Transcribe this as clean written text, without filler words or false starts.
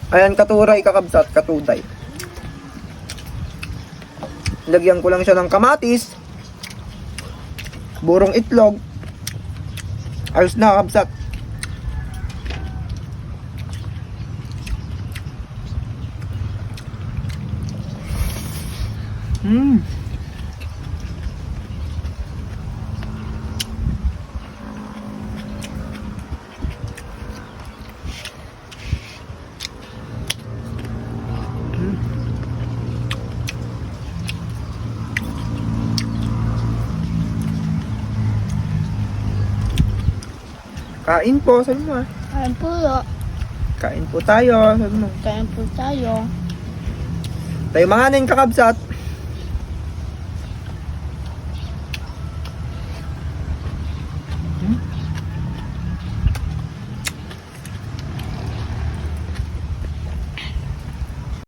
Ayan, katuray, kakabsat, katuday. Lagyan ko lang siya ng kamatis. Burong itlog. Ayos na, kakabsat. Kain po, sabi mo. Kain po. Kain po tayo, sabi mo. Kain po tayo. Tayo mga nin, kakabsat.